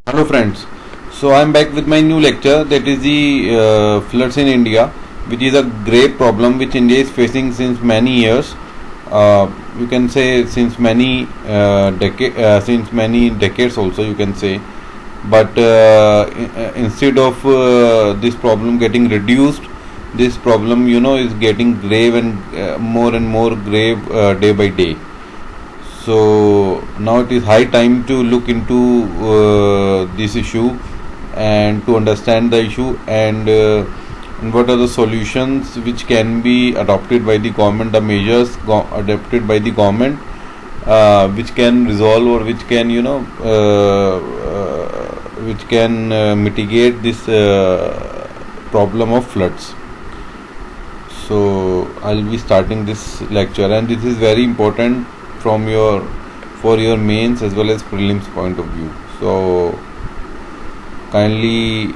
Hello friends, so I am back with my new lecture, that is the floods in India, which is a great problem which India is facing since many years. You can say since many decades also you can say. But instead of this problem getting reduced, this problem is getting grave and more grave day by day. So now it is high time to look into this issue and to understand the issue, and what are the solutions which can be adopted by the government, the measures adopted by the government, which can resolve or which can mitigate this problem of floods. So I'll be starting this lecture, and this is very important for your mains as well as prelims point of view. So kindly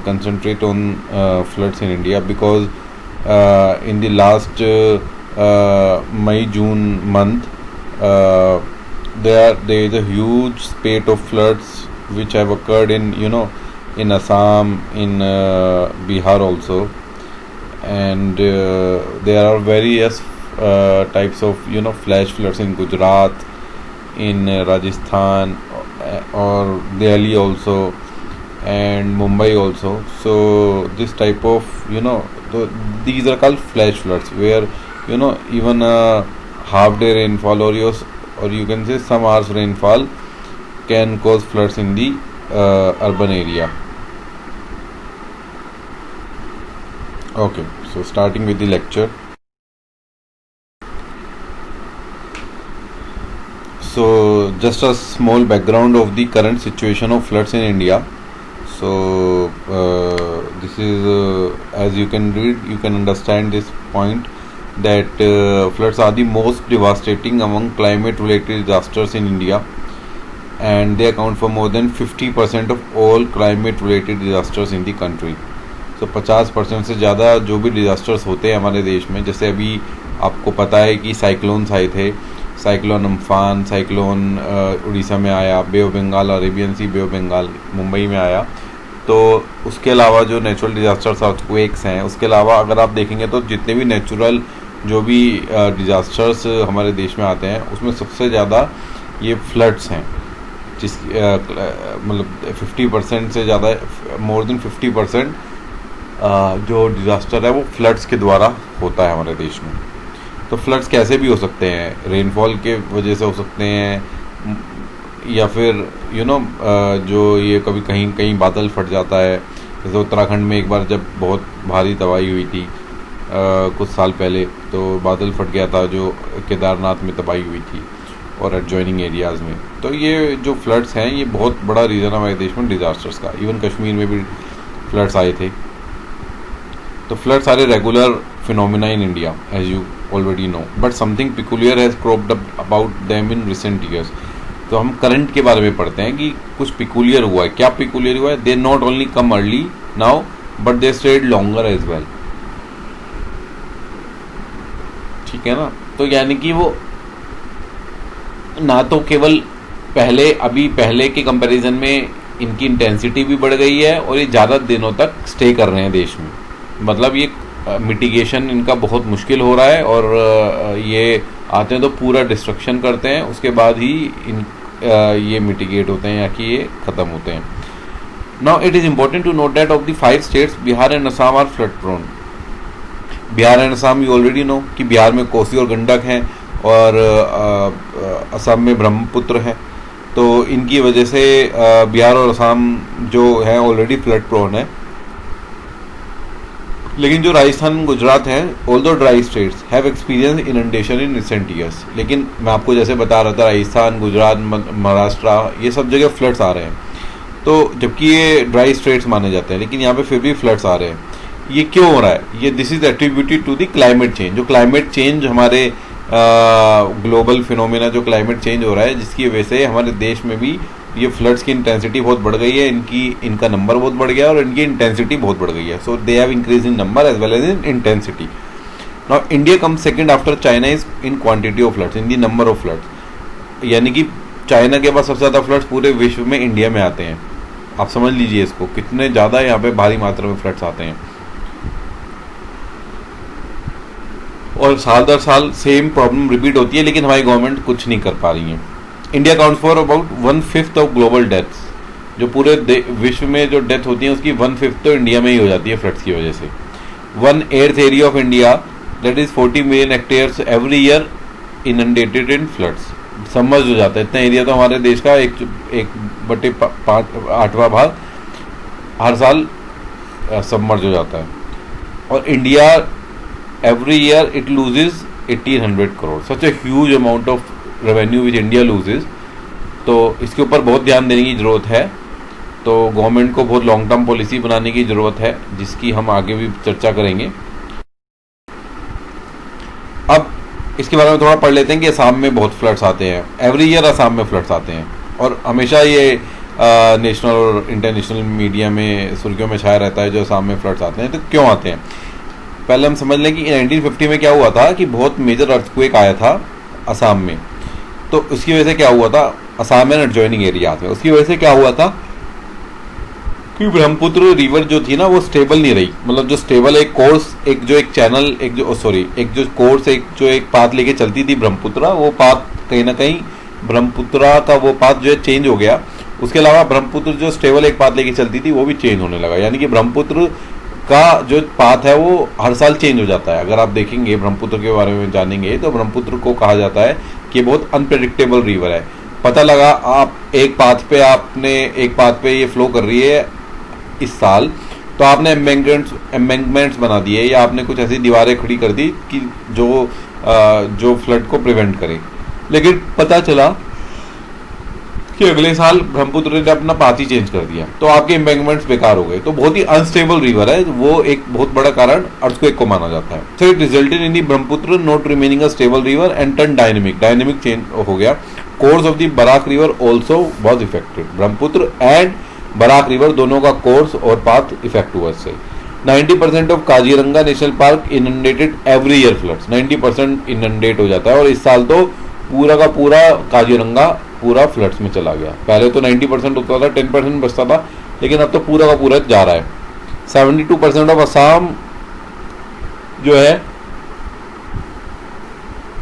concentrate on floods in India, because in the last May-June month there is a huge spate of floods which have occurred in Assam, in Bihar also, and there are various types of flash floods in Gujarat, in Rajasthan, or Delhi also, and Mumbai also. So this type of these are called flash floods, where even a half day rainfall or you can say some hours rainfall can cause floods in the urban area. Okay, so starting with the lecture. So just a small background of the current situation of floods in India. So this is as you can read, you can understand this point, that floods are the most devastating among climate related disasters in India, and they account for more than 50% of all climate related disasters in the country. So 50% से ज़्यादा जो भी disasters होते हैं हमारे देश में, जैसे अभी आपको पता है कि साइक्लोन्स आए थे, साइक्लोन अम्फान, साइक्लोन उड़ीसा में आया, bay of Bengal, Arabian sea, bay of Bengal Mumbai में आया। तो उसके अलावा जो नेचुरल डिज़ास्टर्स अर्थक्वेक्स हैं, उसके अलावा अगर आप देखेंगे तो जितने भी नेचुरल जो भी डिज़ास्टर्स हमारे देश में आते हैं, उसमें सबसे ज़्यादा ये फ्लड्स हैं, जिस मतलब 50% से ज़्यादा, मोर देन 50% जो डिज़ास्टर है वो फ्लड्स के द्वारा होता है हमारे देश में। तो फ्लड्स कैसे भी हो सकते हैं, रेनफॉल के वजह से हो सकते हैं, या फिर जो ये कभी कहीं कहीं बादल फट जाता है, जैसे उत्तराखंड में एक बार जब बहुत भारी तबाही हुई थी कुछ साल पहले, तो बादल फट गया था जो केदारनाथ में तबाही हुई थी और एडजॉइनिंग एरियाज़ में। तो ये जो फ्लड्स हैं ये बहुत बड़ा रीज़न है हमारे देश में डिज़ास्टर्स का। इवन कश्मीर में भी फ्लड्स आए थे। तो floods are a regular phenomena in India, as you already know, but something peculiar has cropped up about them in recent years. तो हम करंट के बारे में पढ़ते हैं कि कुछ पिकुलियर हुआ है। क्या पिकुलियर हुआ है? They not only come early now but they stayed longer as well. ठीक है ना? तो यानी कि वो ना तो केवल पहले के कंपैरिजन में इनकी इंटेंसिटी भी बढ़ गई है और ये ज़्यादा दिनों तक स्टे कर रहे हैं देश में। मतलब ये मिटिगेशन इनका बहुत मुश्किल हो रहा है, और ये आते हैं तो पूरा डिस्ट्रक्शन करते हैं, उसके बाद ही ये मिटिगेट होते हैं या कि ये ख़त्म होते हैं। Now it is important to note that of the 5 states Bihar and Assam are flood prone. Bihar and Assam you already know कि बिहार में कोसी और गंडक हैं, और असम में ब्रह्मपुत्र है। तो इनकी वजह से बिहार और असम जो है ऑलरेडी फ्लड प्रोन है। लेकिन जो राजस्थान गुजरात है, although dry states have experience inundation in recent years. लेकिन मैं आपको जैसे बता रहा था, राजस्थान, गुजरात, महाराष्ट्र, ये सब जगह फ्लड्स आ रहे हैं। तो जबकि ये ड्राई स्टेट्स माने जाते हैं, लेकिन यहाँ पे फिर भी फ्लड्स आ रहे हैं। ये क्यों हो रहा है? ये this is attributed to the climate change. जो क्लाइमेट चेंज हमारे ग्लोबल फिनोमेना जो क्लाइमेट चेंज हो रहा है, जिसकी वजह से हमारे देश में भी ये फ्लड्स की इंटेंसिटी बहुत बढ़ गई है, इनका नंबर बहुत बढ़ गया है और इनकी इंटेंसिटी बहुत बढ़ गई है। So they have increase in number as well as in intensity. Now India come second after China is in quantity of floods, in the number of floods. यानी कि चाइना के पास सबसे ज़्यादा फ्लड्स पूरे विश्व में इंडिया में आते हैं। आप समझ लीजिए इसको, कितने ज़्यादा यहाँ पे भारी मात्रा में फ्लड्स आते हैं। और साल दर साल सेम प्रॉब्लम रिपीट होती है, लेकिन हमारी गवर्नमेंट कुछ नहीं कर पा रही है। India counts for about 1/5 of global deaths. जो पूरे विश्व में जो डेथ होती है उसकी 1/5 तो इंडिया में ही हो जाती है फ्लड्स की वजह से। 1/8 area of India, that is 40 million hectares every year inundated in floods. Submerge हो जाता है। इतना एरिया तो हमारे देश का 1/8वां भाग हर साल सबमर्ज हो जाता है। और India every year it loses 1800 crore, such a huge amount of revenue which India loses। तो इसके ऊपर बहुत ध्यान देने की ज़रूरत है। तो गवर्नमेंट को बहुत लॉन्ग टर्म पॉलिसी बनाने की ज़रूरत है, जिसकी हम आगे भी चर्चा करेंगे। अब इसके बारे में थोड़ा पढ़ लेते हैं कि असम में बहुत फ्लड्स आते हैं। एवरी ईयर असम में फ्लड्स आते हैं और हमेशा ये नेशनल और इंटरनेशनल मीडिया में सुर्खियों में छाया रहता है जो असम में फ्लड्स आते हैं। तो क्यों आते हैं, पहले हम समझ लें कि 1950 में क्या हुआ था कि बहुत मेजर अर्थक्वेक आया था असम में। तो उसकी वजह से क्या हुआ था, असम में एडजॉइनिंग एरिया थे, उसकी वजह से क्या हुआ था कि ब्रह्मपुत्र रिवर जो थी ना वो स्टेबल नहीं रही। मतलब जो स्टेबल एक कोर्स, एक जो एक चैनल, एक जो एक जो कोर्स, एक जो एक पाथ लेके चलती थी ब्रह्मपुत्र, वो पाथ कहीं ना कहीं ब्रह्मपुत्र का वो पाथ जो है चेंज हो गया। उसके अलावा ब्रह्मपुत्र जो स्टेबल एक पाथ लेके चलती थी वो भी चेंज होने लगा। यानी कि ब्रह्मपुत्र का जो पाथ है वो हर साल चेंज हो जाता है। अगर आप देखेंगे ब्रह्मपुत्र के बारे में जानेंगे तो ब्रह्मपुत्र को कहा जाता है कि बहुत अनप्रेडिक्टेबल रिवर है। पता लगा आप एक पाथ पे ये फ्लो कर रही है इस साल, तो आपने एम्बैंकमेंट्स बना दिए या आपने कुछ ऐसी दीवारें खड़ी कर दी कि जो फ्लड को प्रिवेंट करे। लेकिन पता चला कि अगले साल ब्रह्मपुत्र ने अपना पाथ ही चेंज कर दिया, तो आपके एम्बैंकमेंट्स बेकार हो गए। तो बहुत ही अनस्टेबल रिवर है, वो एक बहुत बड़ा कारण अर्थक्वेक को माना जाता है। So it resulted in the Brahmaputra not remaining a stable river and turn dynamic change हो गया। Course of the Barak river also was affected. Brahmaputra and Barak river दोनों का कोर्स और पाथ इफेक्ट हुआ इससे। 90% of Kaziranga national park inundated every year floods. 90% inundate हो जाता है और इस साल तो पूरा का पूरा काजीरंगा पूरा फ्लड्स में चला गया। पहले तो 90% होता था, 10% बचता था, लेकिन अब तो पूरा का पूरा जा रहा है। 72% ऑफ असम जो है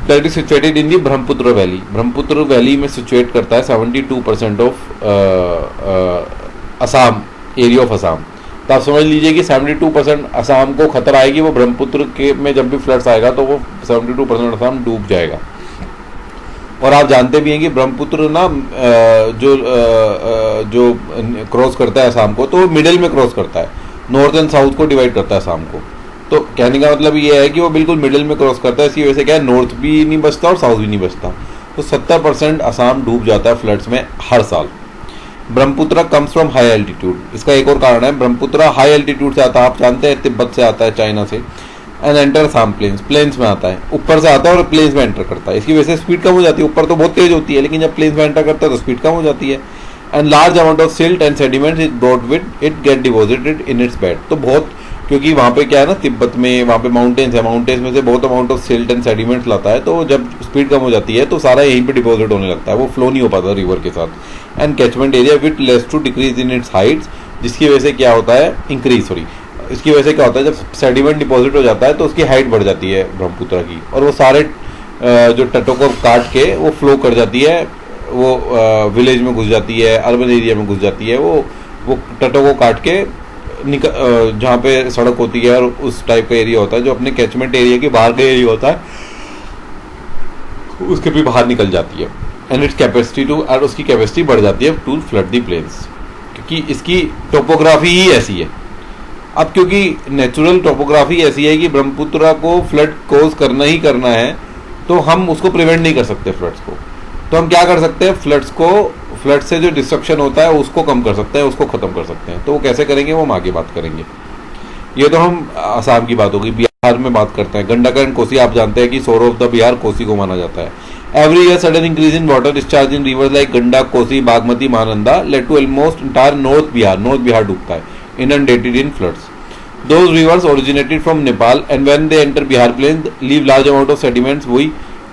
that is situated in the Brahmaputra valley. Brahmaputra valley में सिचुएट करता है 72% of Assam, area of Assam. तो आप समझ लीजिए कि 72% असम को खतरा आएगी, वो ब्रह्मपुत्र के में जब भी फ्लड्स आएगा तो वो 72% असम डूब जाएगा। और आप जानते भी हैं कि ब्रह्मपुत्र ना जो क्रॉस करता है असम को, तो वो मिडिल में क्रॉस करता है, नॉर्थ एंड साउथ को डिवाइड करता है असम को। तो कहने का मतलब ये है कि वो बिल्कुल मिडिल में क्रॉस करता है। इसकी वजह से क्या है, नॉर्थ भी नहीं बचता और साउथ भी नहीं बचता। तो 70% असम डूब जाता है फ्लड्स में हर साल। Brahmaputra comes from high altitude. इसका एक और कारण है, ब्रह्मपुत्र हाई एल्टीट्यूड से आता है। आप जानते हैं तिब्बत से आता है, चाइना से, एंड एंटर असम प्लेन्स में आता है, ऊपर से आता है और प्लेन्स में एंटर करता है। इसकी वजह से स्पीड कम हो जाती है। ऊपर तो बहुत तेज होती है, लेकिन जब प्लेन्स में एंटर करता है तो स्पीड कम हो जाती है। And large amount of silt and sediments is brought with it get deposited in its bed. तो बहुत, क्योंकि वहाँ पे क्या है ना, तिब्बत में वहाँ पे माउंटेन्स है, माउंटेन्स में से बहुत amount of silt and sediments लाता है। तो जब स्पीड कम हो जाती है तो सारा यहीं पे डिपॉजिट होने लगता है, वो फ्लो नहीं हो पाता रिवर के साथ। And catchment area with less to decrease in its heights, जिसकी वजह से क्या होता है, इसकी वजह से क्या होता है, जब सेडिमेंट डिपॉजिट हो जाता है तो उसकी हाइट बढ़ जाती है ब्रह्मपुत्र की, और वो सारे जो तटों को काट के वो फ्लो कर जाती है, वो विलेज में घुस जाती है, अर्बन एरिया में घुस जाती है। वो तटों को काट के जहाँ पे सड़क होती है और उस टाइप का एरिया होता है जो अपने कैचमेंट एरिया के बाहर का एरिया होता है, उसके भी बाहर निकल जाती है। एंड इट्स कैपेसिटी टू, और उसकी कैपेसिटी बढ़ जाती है टू फ्लड दी प्लेन्स, क्योंकि इसकी टोपोग्राफी ही ऐसी है। अब क्योंकि नेचुरल टोपोग्राफी ऐसी है कि ब्रह्मपुत्र को फ्लड कोज करना ही करना है, तो हम उसको प्रिवेंट नहीं कर सकते फ्लड्स को। तो हम क्या कर सकते हैं, फ्लड से जो डिस्ट्रक्शन होता है उसको कम कर सकते हैं, उसको खत्म कर सकते हैं। तो वो कैसे करेंगे वो हम आगे बात करेंगे। ये तो हम आसाम की बात होगी। बिहार में बात करते हैं। गंडक एंड कोसी, आप जानते हैं कि सोर ऑफ द बिहार कोसी को माना जाता है। Every year sudden increase in water discharge in rivers like Gandak, Kosi, Bagmati, Mahananda led to almost entire north Bihar डूबता है, inundated in floods. Those rivers originated from Nepal, and when they enter Bihar plains, leave large amount of sediments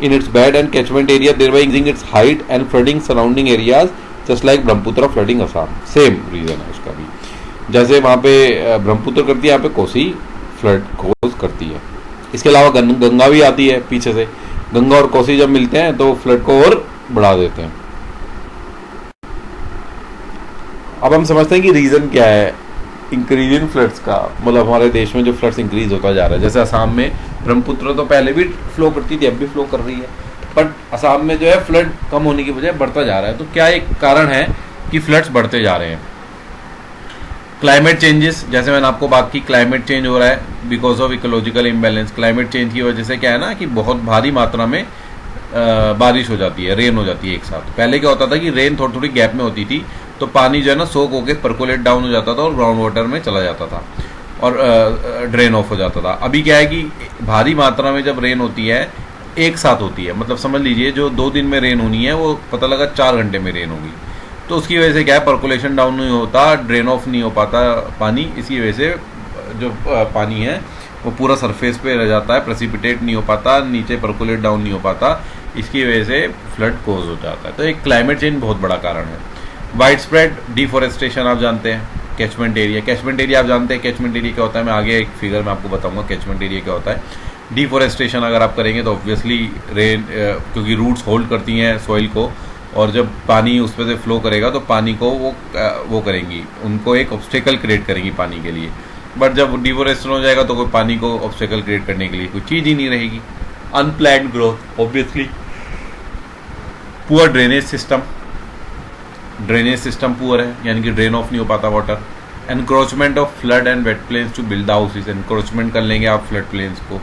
in its bed and catchment area, thereby increasing its height and flooding surrounding areas just like Brahmaputra flooding Assam, same reason है उसका भी। जैसे वहाँ पे ब्रह्मपुत्र करती है, यहाँ पे कोसी फ्लड कोज करती है। इसके अलावा गंगा भी आती है पीछे से, गंगा और कोसी जब मिलते हैं तो फ्लड को और बढ़ा देते हैं। अब हम समझते हैं कि रीज़न क्या है इंक्रीज इन फ्लड्स का, मतलब हमारे देश में जो फ्लड्स इंक्रीज होता जा रहा है। जैसे असम में ब्रह्मपुत्र तो पहले भी फ्लो करती थी, अब भी फ्लो कर रही है, बट असम में जो है फ्लड कम होने की बजाय बढ़ता जा रहा है। तो क्या एक कारण है कि फ्लड्स बढ़ते जा रहे हैं? क्लाइमेट चेंजेस, जैसे मैंने आपको बात की, क्लाइमेट चेंज हो रहा है because of ecological imbalance. Climate change की वजह से क्या है ना कि बहुत भारी मात्रा में बारिश हो जाती है, रेन हो जाती है एक साथ। पहले क्या होता था कि रेन थोड़ी थोड़ी गैप में होती थी, तो पानी जो है ना सोक होकर परकोलेट डाउन हो जाता था और ग्राउंड वाटर में चला जाता था और ड्रेन ऑफ हो जाता था। अभी क्या है कि भारी मात्रा में जब रेन होती है एक साथ होती है, मतलब समझ लीजिए जो 2 दिन में रेन होनी है वो पता लगा 4 घंटे में रेन होगी। तो उसकी वजह से क्या है, परकोलेशन डाउन नहीं होता, ड्रेन ऑफ नहीं हो पाता पानी। इसकी वजह से जो पानी है वो पूरा सरफेस पे रह जाता है, प्रेसिपिटेट नहीं हो पाता, नीचे परकोलेट डाउन नहीं हो पाता। इसकी वजह से फ्लड कोज हो जाता है। तो एक क्लाइमेट चेंज बहुत बड़ा कारण है। वाइड स्प्रेड डिफॉरेस्टेशन आप जानते हैं, कैचमेंट एरिया। कैचमेंट एरिया आप जानते हैं कैचमेंट एरिया क्या होता है, मैं आगे एक फिगर में आपको बताऊंगा कैचमेंट एरिया क्या होता है। डिफॉरेस्टेशन अगर आप करेंगे तो ऑब्वियसली रेन, क्योंकि रूट्स होल्ड करती हैं सॉइल को, और जब पानी उस पर से फ्लो करेगा तो पानी को वो करेंगी, उनको एक ऑब्स्टेकल क्रिएट करेंगी पानी के लिए। बट जब डिफॉरेस्टेशन हो जाएगा तो कोई पानी को ऑब्स्टेकल क्रिएट करने के लिए कोई चीज़ ही नहीं रहेगी। Unplanned growth, obviously poor drainage system, drainage system poor है, यानी कि ड्रेन ऑफ नहीं हो पाता water. Encroachment of flood and wet plains to build houses, encroachment कर लेंगे आप फ्लड प्लेन्स को।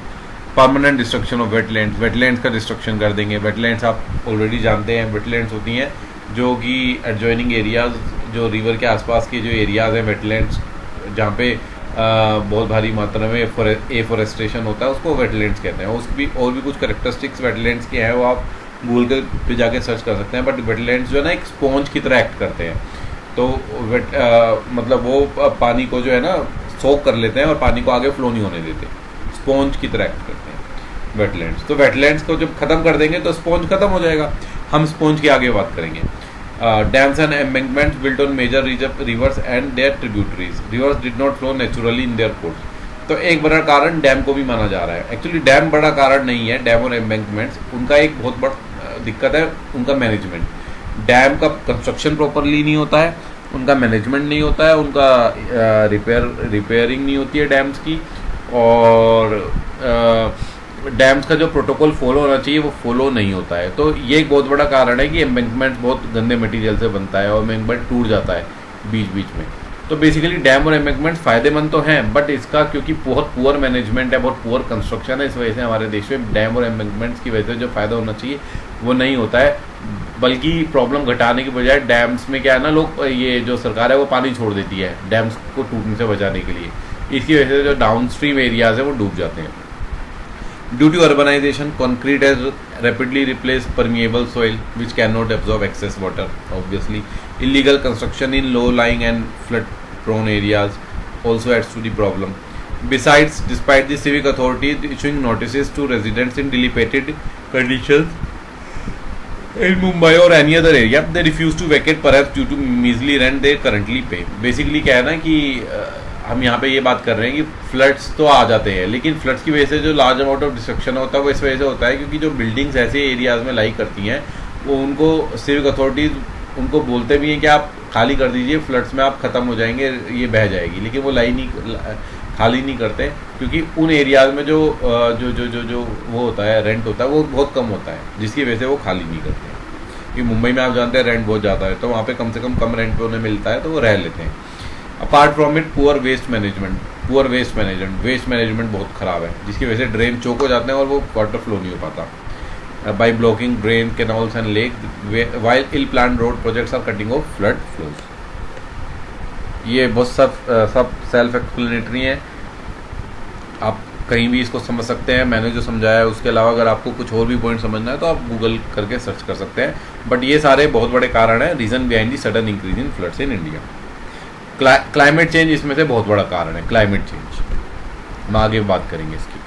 Permanent destruction of wetlands, wetlands का डिस्ट्रक्शन कर देंगे। वेटलैंड्स आप ऑलरेडी जानते हैं, वेटलैंड्स होती हैं जो कि एडजॉइनिंग एरियाज, जो रिवर के आसपास के जो एरियाज हैं वेटलैंड्स, जहाँ पे बहुत भारी मात्रा में एफॉरेस्टेशन होता है, उसको वेटलैंड्स कहते हैं। उसकी और भी कुछ करेक्टरिस्टिक्स वेटलैंड्स के हैं, वो आप गूगल पे जाके सर्च कर सकते हैं। बट वेटलैंड्स जो है ना एक स्पॉन्ज की तरह एक्ट करते हैं, तो मतलब वो पानी को जो है ना सोक कर लेते हैं और पानी को आगे फ्लो नहीं होने देते, स्पॉन्ज की तरह एक्ट करते हैं वेटलैंड्स। तो वेटलैंड्स को जब खत्म कर देंगे तो स्पॉन्ज खत्म हो जाएगा। हम स्पॉन्ज की आगे बात करेंगे। Dams and embankments built on major rivers and their tributaries, rivers did not flow naturally in their course. तो एक बड़ा कारण डैम को भी माना जा रहा है। एक्चुअली डैम बड़ा कारण नहीं है, डैम और एम्बैंकमेंट्स, उनका एक बहुत बड़ा दिक्कत है उनका मैनेजमेंट। डैम का कंस्ट्रक्शन प्रॉपरली नहीं होता है, उनका मैनेजमेंट नहीं होता है, उनका रिपेयरिंग नहीं होती है डैम्स की, और डैम्स का जो प्रोटोकॉल फॉलो होना चाहिए वो फॉलो नहीं होता है। तो ये एक बहुत बड़ा कारण है कि एम्बैंकमेंट बहुत गंदे मटेरियल से बनता है और एम्बैंकमेंट टूट जाता है बीच बीच में। तो बेसिकली डैम और एम्बैंकमेंट फ़ायदेमंद तो हैं, बट इसका क्योंकि बहुत पुअर मैनेजमेंट है, बहुत पुअर कंस्ट्रक्शन है, इस वजह से हमारे देश में डैम और एम्बैंकमेंट्स की वजह से जो फ़ायदा होना चाहिए वो नहीं होता है, बल्कि प्रॉब्लम घटाने की बजाय डैम्स में क्या है ना, लोग ये जो सरकार है वो पानी छोड़ देती है डैम्स को टूटने से बचाने के लिए। इसकी वजह से जो डाउन स्ट्रीम एरियाज है वो डूब जाते हैं। Due to urbanization, concrete has rapidly replaced permeable soil which cannot absorb excess water. Obviously, illegal construction in low-lying and flood-prone areas also adds to the problem. Besides, despite the civic authorities issuing notices to residents in dilapidated conditions in Mumbai or any other area, they refuse to vacate, perhaps due to measly rent they currently pay. Basically, क्या है ना कि हम यहाँ पे ये बात कर रहे हैं कि फ्लड्स तो आ जाते हैं, लेकिन फ्लड्स की वजह से जो लार्ज अमाउंट ऑफ डिस्ट्रक्शन होता है वो इस वजह से होता है क्योंकि जो बिल्डिंग्स ऐसे एरियाज में लाई करती हैं वो उनको सिविक अथॉरिटीज़ उनको बोलते भी हैं कि आप खाली कर दीजिए, फ्लड्स में आप ख़त्म हो जाएंगे, ये बह जाएगी, लेकिन वो खाली नहीं करते क्योंकि उन एरियाज में जो जो जो जो जो वो होता है, रेंट होता है वो बहुत कम होता है, जिसकी वजह से वो खाली नहीं करते हैं। कि मुंबई में आप जानते हैं रेंट बहुत ज़्यादा है, तो वहाँ पे कम से कम रेंट पे उन्हें मिलता है तो वो रह लेते हैं। Apart from it poor waste management, waste management बहुत ख़राब है, जिसकी वजह से ड्रेन चोक हो जाते हैं और वो वाटर फ्लो नहीं हो पाता। By blocking drain, canals and lake, while ill plan road projects are cutting off flood flows. ये बहुत सब सेल्फ एक्सप्लेनेटरी हैं, आप कहीं भी इसको समझ सकते हैं, मैंने जो समझाया है उसके अलावा अगर आपको कुछ और भी पॉइंट समझना है तो आप गूगल करके सर्च कर सकते हैं। बट ये सारे बहुत बड़े कारण हैं, reason behind the sudden increase in floods in India. Climate change इसमें से बहुत बड़ा कारण है, क्लाइमेट चेंज, हम आगे बात करेंगे इसकी।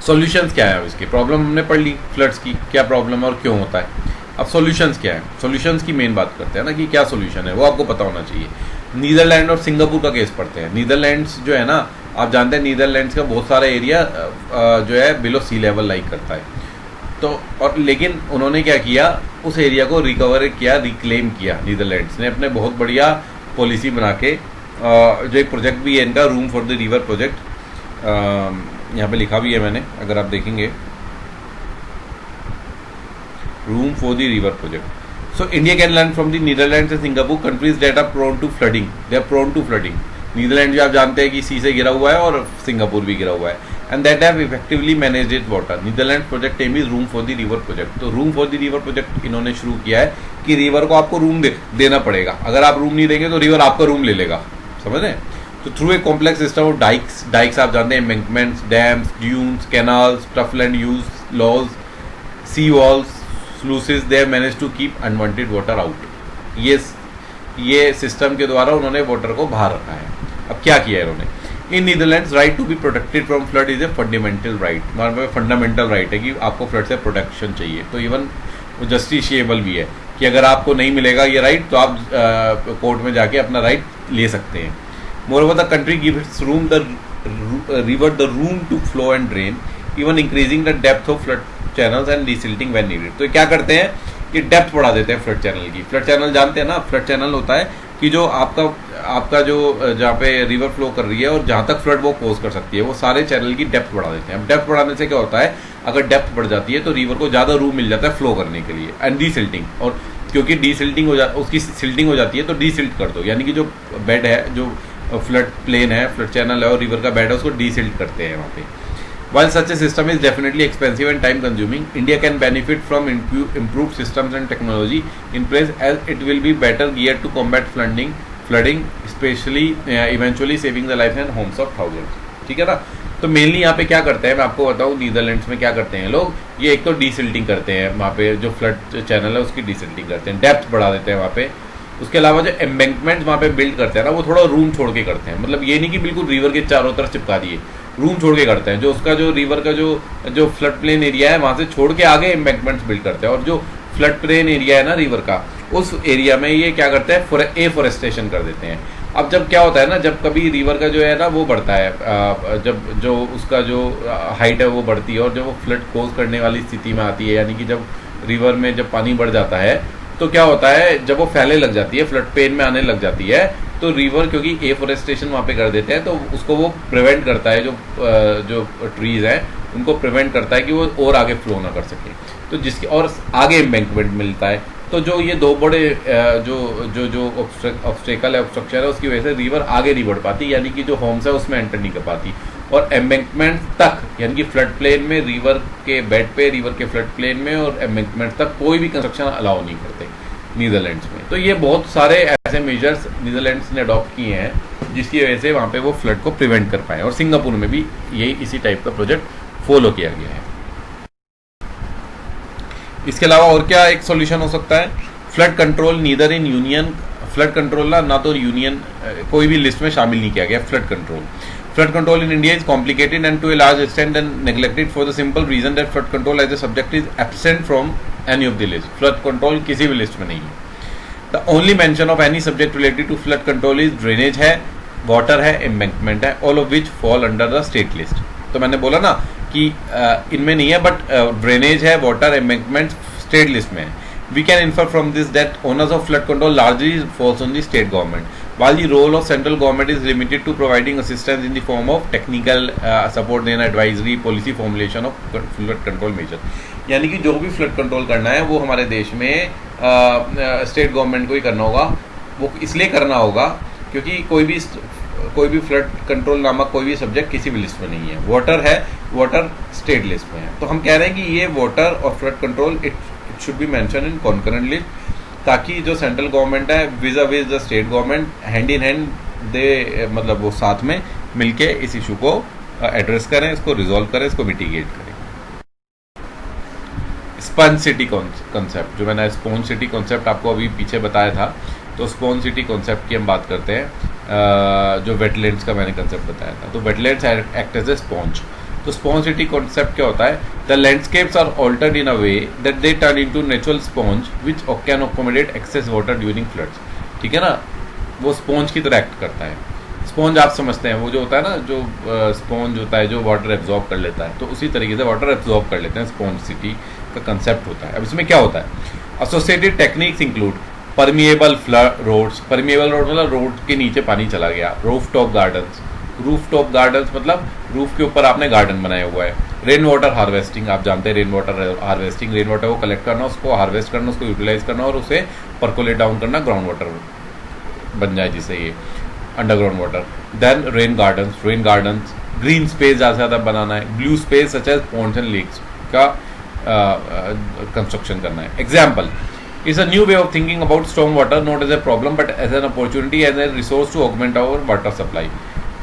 सॉल्यूशंस क्या है अब इसके, प्रॉब्लम हमने पढ़ ली फ्लड्स की, क्या प्रॉब्लम है और क्यों होता है। अब सॉल्यूशंस क्या है, सॉल्यूशंस की मेन बात करते हैं ना कि क्या सॉल्यूशन है, वो आपको पता होना चाहिए। नीदरलैंड और सिंगापुर का केस पढ़ते हैं। नीदरलैंड्स जो है ना, आप जानते हैं नीदरलैंड्स का बहुत सारा एरिया जो है बिलो सी लेवल लाइक करता है। तो और लेकिन उन्होंने क्या किया, उस एरिया को रिकवर किया, रिक्लेम किया नीदरलैंड्स ने अपने बहुत बढ़िया पॉलिसी बना के। जो एक प्रोजेक्ट भी है इनका, room for the river project, यहाँ पे लिखा भी है मैंने, अगर आप देखेंगे, room for the river project. So India can learn from the Netherlands and Singapore, countries that are prone to flooding, they are prone to flooding. Netherland जो आप जानते हैं कि सी से गिरा हुआ है और सिंगापुर भी गिरा हुआ है, and that have effectively managed it water. Netherland project aim is room for the river project. तो room for the river project इन्होंने शुरू किया है कि रिवर को आपको रूम देना पड़ेगा, अगर आप रूम नहीं देंगे तो रिवर आपका रूम ले लेगा, समझ रहे हैं। तो through a complex system of dikes आप जानते हैं, embankments, dams, dunes, canals, tough land use laws, sea walls, sluices, they have managed to keep unwanted water out। ये सिस्टम के द्वारा उन्होंने वाटर को बाहर रखा है। अब क्या किया है इन्होंने, in Netherlands right to be protected from flood is a fundamental right. हमारे पास फंडामेंटल राइट है कि आपको फ्लड से प्रोटेक्शन चाहिए। तो इवन वो जस्टिशिएबल भी है कि अगर आपको नहीं मिलेगा ये राइट तो आप कोर्ट में जाके अपना राइट ले सकते हैं। Moreover the country gives room the river the room to flow and drain, even increasing the depth of flood channels and desilting when needed. तो क्या करते हैं कि डेप्थ बढ़ा देते हैं फ्लड चैनल की। फ्लड चैनल जानते हैं ना, फ्लड चैनल होता है कि जो आपका जो जहाँ पे रिवर फ्लो कर रही है और जहाँ तक फ्लड वो कोज कर सकती है, वो सारे चैनल की डेप्थ बढ़ा देते हैं। अब डेप्थ बढ़ाने से क्या होता है, अगर डेप्थ बढ़ जाती है तो रिवर को ज़्यादा रूम मिल जाता है फ्लो करने के लिए। एंड डीसिल्टिंग, और क्योंकि डीसिल्टिंग उसकी सिल्टिंग हो जाती है तो डीसिल्ट कर दो, यानी कि जो बेड है, जो फ्लड प्लेन है, फ्लड चैनल है और रिवर का बेड है, उसको डीसिल्ट करते हैं वहाँ पे। While such a system is definitely expensive and time consuming, India can benefit from improved systems and technology in place, as it will be better geared to combat flooding, especially eventually saving the lives and homes of thousands। ठीक है ना। तो mainly यहाँ पे क्या करते हैं, मैं आपको बताऊँ नीदरलैंड्स में क्या करते हैं लोग, ये एक तो डीसिल्टिंग करते हैं, वहाँ पे जो फ्लड चैनल है उसकी डीसिल्टिंग करते हैं, डेप्थ बढ़ा देते हैं वहाँ पे। उसके अलावा जो एम्बैंकमेंट वहाँ पे बिल्ड करते हैं ना, वो थोड़ा रूम छोड़ के करते हैं। मतलब ये नहीं कि बिल्कुल रिवर के चारों तरफ चिपका दिए, रूम छोड़ के करते हैं। जो उसका जो रिवर का जो फ्लड प्लेन एरिया है वहाँ से छोड़ के आगे एम्बैंकमेंट्स बिल्ड करते हैं, और जो फ्लड प्लेन एरिया है ना रिवर का, उस एरिया में ये क्या करते हैं, एफोरेस्टेशन कर देते हैं। अब जब क्या होता है ना, जब कभी रिवर का जो है ना वो बढ़ता है, जब जो उसका जो हाइट है वो बढ़ती है और जब वो फ्लड कोज करने वाली स्थिति में आती है, यानी कि जब रिवर में जब पानी बढ़ जाता है तो क्या होता है, जब वो फैलने लग जाती है, फ्लड पेन में आने लग जाती है, तो रिवर क्योंकि एफोरेस्टेशन वहाँ पे कर देते हैं तो उसको वो प्रिवेंट करता है, जो ट्रीज हैं उनको प्रिवेंट करता है कि वो और आगे फ्लो ना कर सके। तो जिसके और आगे एम्बैंकमेंट मिलता है। तो जो ये दो बड़े जो ऑब्स्टेकल है, ऑब्स्ट्रक्चर है, उसकी वजह से रिवर आगे नहीं बढ़ पाती, यानी कि जो होम्स है उसमें एंटर नहीं कर पाती। और एम्बैंकमेंट तक, यानी कि फ्लड प्लेन में, रिवर के बेड पे, रिवर के फ्लड प्लेन में और एम्बैंकमेंट तक कोई भी कंस्ट्रक्शन अलाउ नहीं करते नीदरलैंड्स में। तो ये बहुत सारे ऐसे मेजर्स नीदरलैंड्स ने अडॉप्ट किए हैं जिसकी वजह से वहाँ पे वो फ्लड को प्रिवेंट कर पाए। और सिंगापुर में भी यही इसी टाइप का प्रोजेक्ट फॉलो किया गया है। इसके अलावा और क्या एक सॉल्यूशन हो सकता है, flood control neither in union. Flood control ना तो यूनियन कोई भी लिस्ट में शामिल नहीं किया गया flood control. Flood control in India is complicated and to a large extent and neglected for the simple reason that flood control as a subject is absent from any of the list. Flood control किसी भी list में नहीं है। The only mention of any subject related to flood control is drainage है, water है, embankment है, all of which fall under the state list। तो मैंने बोला ना कि इनमें नहीं है, बट ड्रेनेज है, वाटर, एम्बैंकमेंट स्टेट लिस्ट में है। We can infer from this that owners of flood control largely falls on the state government, while the role of central government is limited to providing assistance in the form of technical support and advisory, policy formulation of flood control measure। यानी कि जो भी flood control करना है वो हमारे देश में स्टेट गवर्नमेंट को ही करना होगा। वो इसलिए करना होगा क्योंकि कोई भी फ्लड कंट्रोल नामक कोई भी सब्जेक्ट किसी भी लिस्ट में नहीं है। वाटर है, वाटर स्टेट लिस्ट में है। तो हम कह रहे हैं कि ये वाटर और flood control it should be mention in concurrent list, ताकि जो सेंट्रल गवर्नमेंट है with the state government hand in hand दे, मतलब वो साथ में मिलके इस इशू को एड्रेस करें, इसको रिजॉल्व करें, इसको मिटिगेट करें। स्पंज सिटी कॉन्सेप्ट, जो मैंने स्पॉन्ज सिटी कॉन्सेप्ट आपको अभी पीछे बताया था, तो स्पॉन्ज सिटी कॉन्सेप्ट की हम बात करते हैं। जो वेटलैंड्स का मैंने कंसेप्ट बताया था, तो wetlands act as a sponge. तो स्पॉन्ज सिटी कॉन्सेप्ट क्या होता है? The landscapes are altered in a way that they turn into natural sponge which can accommodate excess water during floods. ठीक है ना, वो स्पॉन्ज की तरह एक्ट करता है। स्पॉन्ज आप समझते हैं, वो जो होता है ना, जो स्पॉन्ज होता है जो वाटर एब्जॉर्ब कर लेता है, तो उसी तरीके से वाटर एब्जॉर्ब कर लेते हैं, स्पॉन्ज सिटी का कंसेप्ट होता है। अब इसमें क्या होता है? Associated techniques include permeable flood roads. Permeable road मतलब रोड के नीचे पानी चला गया। Rooftop gardens. रूफटॉप गार्डन्स मतलब रूफ के ऊपर आपने गार्डन बनाया हुआ है। रेन वाटर हार्वेस्टिंग, आप जानते हैं rain water harvesting, rain water को कलेक्ट करना, उसको हार्वेस्ट करना, उसको यूटिलाइज करना और उसे परकोलेट डाउन करना, ग्राउंड वाटर बन जाए जिससे ये underground water. Then rain gardens green space ज़्यादा से ज़्यादा बनाना है। Blue space such as ponds and lakes का कंस्ट्रक्शन करना है। Example, it's a new way of thinking about storm water not as a problem but as an opportunity, as a resource to augment our water supply.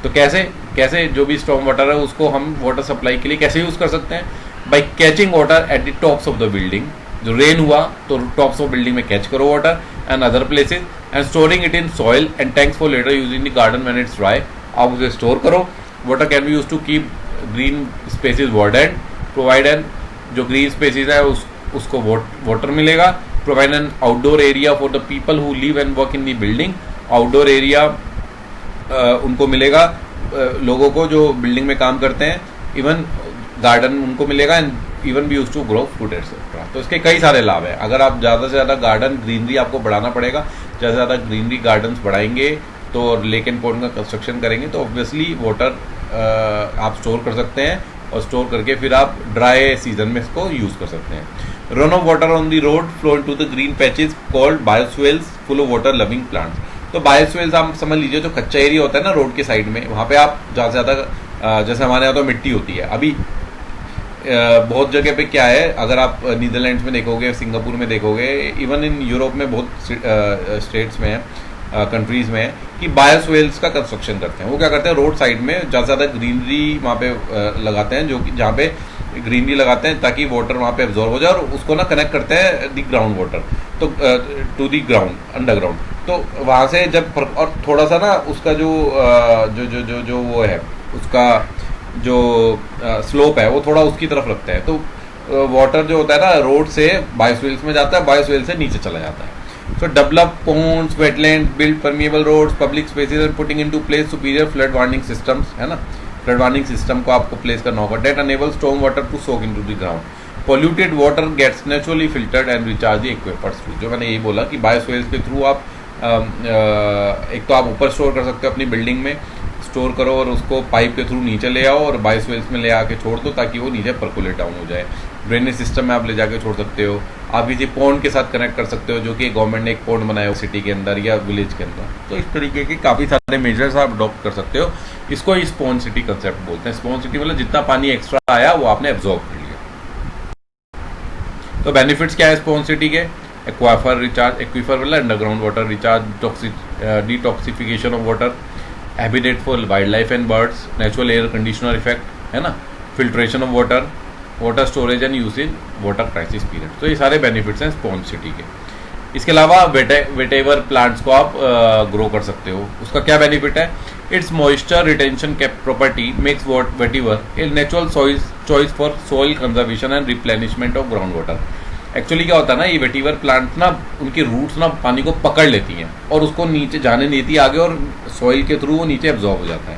तो कैसे जो भी storm water है उसको हम वाटर सप्लाई के लिए कैसे यूज़ कर सकते हैं? By catching water at the tops of the building. जो रेन हुआ तो टॉप्स ऑफ बिल्डिंग में कैच करो water and other places, and storing it in soil and tanks for later using the garden when it's dry. आप उसे store करो। Water can be use to keep green spaces watered, provide an जो green spaces है उसको water मिलेगा। Provide an outdoor area for the people who live and work in the building. Outdoor area उनको मिलेगा, लोगों को जो बिल्डिंग में काम करते हैं। इवन गार्डन उनको मिलेगा एंड इवन भी use to grow food etcetera. तो इसके कई सारे लाभ हैं। अगर आप ज़्यादा से ज़्यादा गार्डन ग्रीनरी आपको बढ़ाना पड़ेगा, ज़्यादा से ज़्यादा ग्रीनरी गार्डन्स बढ़ाएंगे तो लेक एंड पॉन्ड का कंस्ट्रक्शन करेंगे तो ऑब्वियसली वाटर आप स्टोर कर सकते हैं और स्टोर करके फिर आप ड्राई सीजन में इसको यूज़ कर सकते हैं। Run off water on the road flow into the green patches called bioswales full of water loving plants. तो बायोस्वेल्स आप समझ लीजिए जो कच्चा एरिया होता है ना रोड के साइड में, वहाँ पे आप ज़्यादा से ज़्यादा जैसे हमारे यहाँ तो मिट्टी होती है। अभी बहुत जगह पे क्या है, अगर आप नीदरलैंड्स में देखोगे, सिंगापुर में देखोगे, इवन इन यूरोप में बहुत स्टेट्स में है, कंट्रीज़ में है कि बायोस्वेल्स का कंस्ट्रक्शन करते हैं। वो क्या करते हैं, रोड साइड में ज़्यादा से ज़्यादा ग्रीनरी वहाँ पे लगाते हैं, जो कि जहाँ पे ग्रीनरी लगाते हैं ताकि वाटर वहाँ पे एब्जॉर्ब हो जाए और उसको ना कनेक्ट करते हैं दी ग्राउंड वाटर तो टू दी ग्राउंड अंडरग्राउंड। तो वहाँ से जब और थोड़ा सा ना उसका जो जो जो जो जो वो है उसका जो स्लोप है वो थोड़ा उसकी तरफ रखते हैं, तो वाटर जो होता है ना रोड से बायोस्वेल्स में जाता है, बायोस्वेल से नीचे चला जाता है। So develop ponds, wetlands, build permeable roads, public spaces and putting into place superior flood warning systems, है ना, flood warning system को आपको place करना होगा। That enables storm water to soak into the ground. Polluted water gets naturally filtered and recharge the aquifers too। जो मैंने यही बोला कि बायोस्वेल्स के थ्रू आप एक तो आप ऊपर स्टोर कर सकते हो अपनी बिल्डिंग में, स्टोर करो और उसको पाइप के थ्रू नीचे ले आओ और बायोस्वेल्स में ले आके छोड़ दो ताकि वो नीचे परकुलेट डाउन हो जाए। ड्रेनेज सिस्टम में आप ले जाके छोड़ सकते हो। आप किसी पॉन्ड के साथ कनेक्ट कर सकते हो, जो कि गवर्नमेंट ने एक पॉन्ड बनाया हो सिटी के अंदर या विलेज के अंदर। तो इस तरीके के काफ़ी सारे मेजर्स आप अडॉप्ट कर सकते हो। इसको ही स्पॉन्ज सिटी कंसेप्ट बोलते हैं। स्पॉन्ज सिटी मतलब जितना पानी एक्स्ट्रा आया वो आपने एब्जॉर्ब कर लिया। तो बेनिफिट्स क्या है स्पॉन्ज सिटी के? एक्वाफर रिचार्ज, एक्वीफर मतलब underground water recharge, detoxification of water, habitat for wild life and birds, natural air conditioner effect, है ना, filtration of water, water storage and use in water crisis period. तो ये सारे benefits हैं sponge city के। इसके अलावा वेटेवर प्लांट्स को आप ग्रो कर सकते हो। उसका क्या बेनिफिट है? It's moisture retention property makes vetiver a natural choice for soil conservation and replenishment of ground water. Actually क्या होता है ना, ये वेटिवर प्लांट्स ना उनकी रूट्स ना पानी को पकड़ लेती हैं और उसको नीचे जाने नहीं देती आगे और सॉइल के थ्रू वो नीचे एब्जॉर्ब हो जाता है।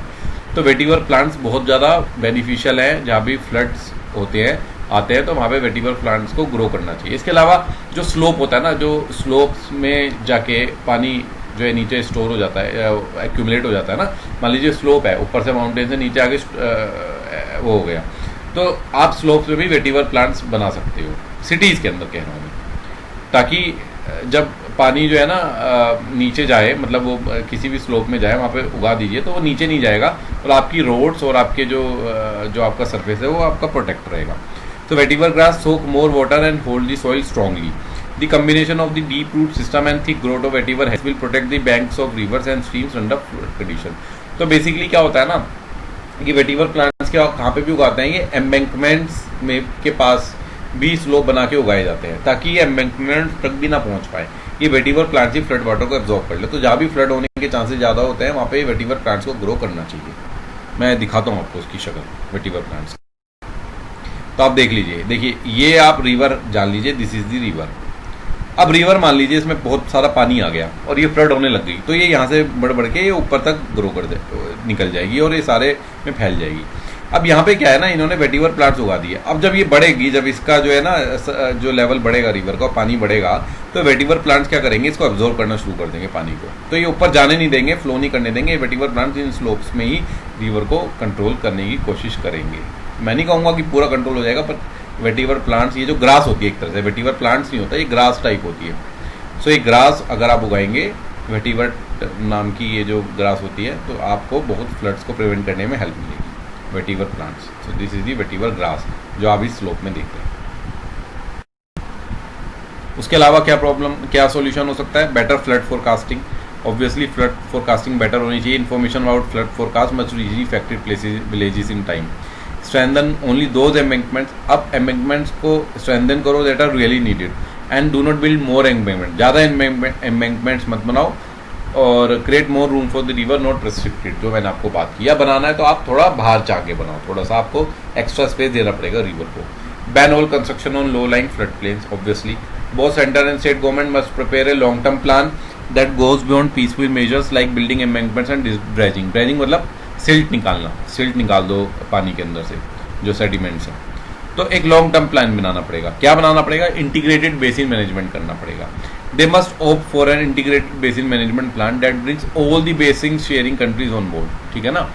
तो वेटिवर प्लांट्स बहुत ज़्यादा बेनिफिशियल है। जहाँ भी फ्लड्स होते हैं आते हैं तो वहाँ पे वेटिवर प्लांट्स को ग्रो करना चाहिए। इसके अलावा जो स्लोप होता है ना, जो स्लोप्स में जाके पानी जो है नीचे स्टोर हो जाता है, एक्यूमुलेट हो जाता है ना, मान लीजिए स्लोप है, ऊपर से माउंटेन से नीचे आगे वो हो गया, तो आप स्लोप्स में भी वेटिवर प्लांट्स बना सकते हो, सिटीज़ के अंदर कह रहा हूँ मैं, ताकि जब पानी जो है ना नीचे जाए, मतलब वो किसी भी स्लोप में जाए वहाँ पे उगा दीजिए तो वो नीचे नहीं जाएगा और आपकी रोड्स और आपके जो आपका सरफेस है वो आपका प्रोटेक्ट रहेगा। तो vetiver grass soak more water and hold the soil strongly. The combination of the deep root system and thick growth of vetiver will protect the banks of rivers and streams under flood condition. तो basically क्या होता है ना कि vetiver plants के कहाँ पे भी उगाते हैं, ये एम्बैंकमेंट्स में के पास भी स्लोप बना के उगाए जाते हैं ताकि ये एम्बैंकमेंट तक भी ना पहुंच पाए। ये वेटिवर प्लांट्स ही फ्लड वाटर को एब्जॉर्ब कर ले। तो जहाँ भी फ्लड होने के चांसेस ज़्यादा होते हैं वहाँ पे वेटिवर प्लांट्स को ग्रो करना चाहिए। मैं दिखाता हूँ आपको उसकी शक्ल वेटिवर प्लांट्स। तो आप देख लीजिए, देखिए ये आप रिवर जान लीजिए, दिस इज द रिवर। अब रिवर मान लीजिए इसमें बहुत सारा पानी आ गया और ये फ्लड होने लग गई, तो ये यहाँ से बढ़ बढ़ के ये ऊपर तक ग्रो कर दे निकल जाएगी और ये सारे में फैल जाएगी। अब यहाँ पे क्या है ना, इन्होंने वेटिवर प्लांट्स उगा दिए। अब जब ये बढ़ेगी, जब इसका जो है ना जो लेवल बढ़ेगा रिवर का, पानी बढ़ेगा, तो वेटिवर प्लांट्स क्या करेंगे, इसको एब्जॉर्ब करना शुरू कर देंगे पानी को। तो ये ऊपर जाने नहीं देंगे, फ्लो नहीं करने देंगे। वेटिवर प्लांट्स इन स्लोप्स में ही रिवर को कंट्रोल करने की कोशिश करेंगे। मैं नहीं कहूँगा कि पूरा कंट्रोल हो जाएगा, पर वेटिवर प्लांट्स, ये जो ग्रास होती है एक तरह से, वेटिवर प्लांट्स नहीं होता, ये ग्रास टाइप होती है। सो ये ग्रास अगर आप उगाएंगे, वेटिवर नाम की ये जो ग्रास होती है, तो आपको बहुत फ्लड्स को प्रिवेंट करने में हेल्प मिलेगी, vetiver plants. So this is the vetiver grass जो आप इस स्लोप में देख रहे हैं। उसके अलावा क्या प्रॉब्लम, क्या सॉल्यूशन हो सकता है? Better flood forecasting. Obviously flood forecasting better होनी चाहिए। Information about flood forecast must reach the affected places villages in time. Strengthen only those embankments. अब एम्बैंकमेंट्स को स्ट्रेंथन करो that are really needed and do not build more embankment. ज़्यादा embankments मत बनाओ और create more room for the river not restricted, जो मैंने आपको बात की। या बनाना है तो आप थोड़ा बाहर जाके बनाओ, थोड़ा सा आपको एक्स्ट्रा स्पेस देना पड़ेगा रिवर को। Ban all construction on low lying flood plains. Obviously both center and state government must prepare a long term plan that goes beyond peaceful measures like building embankments and dredging. Dredging मतलब silt निकालना, silt निकाल दो पानी के अंदर से जो sediments हैं। तो एक लॉन्ग टर्म प्लान बनाना पड़ेगा। क्या बनाना पड़ेगा? इंटीग्रेटेड बेसिन मैनेजमेंट करना पड़ेगा। They must opt for an integrated basin management plan that brings all the basin sharing countries on board. ठीक है ना,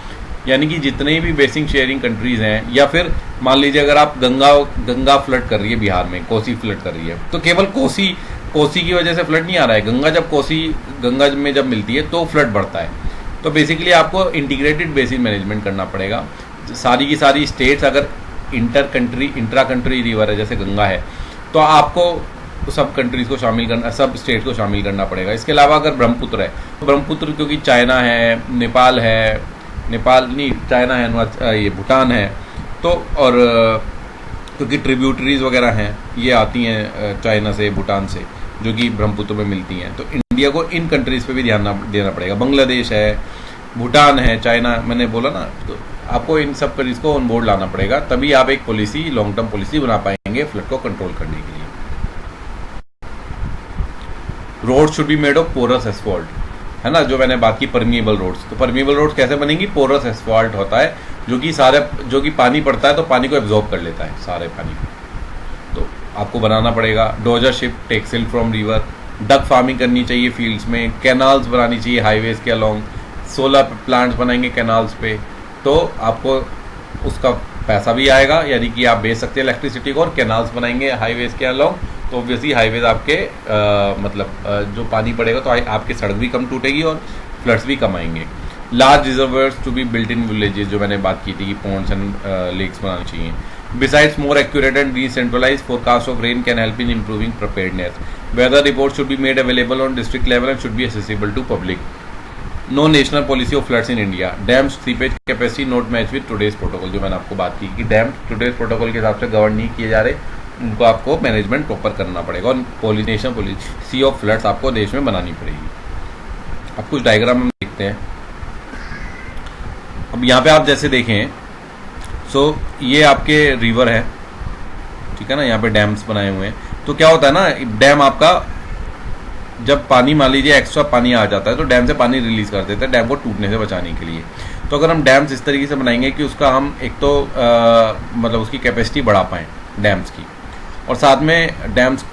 यानी कि जितने भी बेसिक शेयरिंग कंट्रीज हैं, या फिर मान लीजिए अगर आप गंगा फ्लड कर रही है बिहार में, कोसी फ्लड कर रही है, तो केवल कोसी की वजह से फ्लड नहीं आ रहा है। गंगा में जब मिलती है तो फ्लड बढ़ता है। तो बेसिकली आपको इंटीग्रेटेड बेसिन मैनेजमेंट करना पड़ेगा। सारी की सारी स्टेट्स, अगर इंट्रा कंट्री रिवर है जैसे गंगा है, तो आपको सब कंट्रीज को शामिल करना, सब स्टेट्स को शामिल करना पड़ेगा। इसके अलावा अगर ब्रह्मपुत्र है, तो ब्रह्मपुत्र क्योंकि चाइना है, नेपाल नहीं, चाइना है, ये भूटान है, तो और क्योंकि ट्रिब्यूटरीज वगैरह हैं, ये आती हैं चाइना से, भूटान से, जो कि ब्रह्मपुत्र में मिलती हैं। तो इंडिया को इन कंट्रीज पे भी ध्यान देना पड़ेगा। बांग्लादेश है, भूटान है, चाइना, मैंने बोला ना, तो आपको इन सब कंट्रीज को ऑन बोर्ड लाना पड़ेगा, तभी आप एक पॉलिसी, लॉन्ग टर्म पॉलिसी बना पाएंगे फ्लड को कंट्रोल करने के लिए। Road should be made of porous asphalt, है ना, जो मैंने बात की परमिएबल रोड्स। तो परमिएबल रोड्स कैसे बनेंगी? पोरस एस्फॉल्ट होता है जो कि पानी पड़ता है तो पानी को एब्जॉर्ब कर लेता है, सारे पानी को। तो आपको बनाना पड़ेगा। Dozer ship take silt from river. Duck farming करनी चाहिए फील्ड्स में। कैनाल्स बनानी चाहिए हाईवेज के अलोंग। सोलर प्लांट्स बनाएंगे कैनाल्स पे, तो आपको उसका पैसा भी आएगा, यानी कि आप बेच सकते हैं इलेक्ट्रिसिटी को। और कैनाल्स बनाएंगे हाईवेज के अलोंग, तो ऑब्वियसली हाईवेज आपके जो पानी पड़ेगा तो आपकी सड़क भी कम टूटेगी और फ्लड्स भी कम आएंगे। Large reservoirs to be built in villages, जो मैंने बात की थी कि पॉन्ड्स एंड लेक्स बनाने चाहिए। Besides more accurate and decentralised forecast of rain can help in improving preparedness. Weather report should be made available on district level and should be accessible to public. No national policy of floods in India. Dam seepage capacity note match with today's protocol, जो मैंने आपको बात की कि dam today's protocol के हिसाब से govern नहीं किए जा रहे, उनको आपको मैनेजमेंट प्रॉपर करना पड़ेगा। और नेशनल पॉलिसी ऑफ फ्लड्स आपको देश में बनानी पड़ेगी। अब कुछ डायग्राम हम देखते हैं। अब यहाँ पे आप जैसे देखें, सो ये आपके रिवर है, ठीक है ना, यहाँ पे डैम्स बनाए हुए हैं। तो क्या होता है ना, डैम आपका जब पानी, मान लीजिए एक्स्ट्रा पानी आ जाता है, तो डैम से पानी रिलीज कर देता है डैम को टूटने से बचाने के लिए। तो अगर हम डैम्स इस तरीके से बनाएंगे कि उसका हम एक तो मतलब उसकी कैपेसिटी बढ़ा पाएँ डैम्स की, और साथ में डैम्स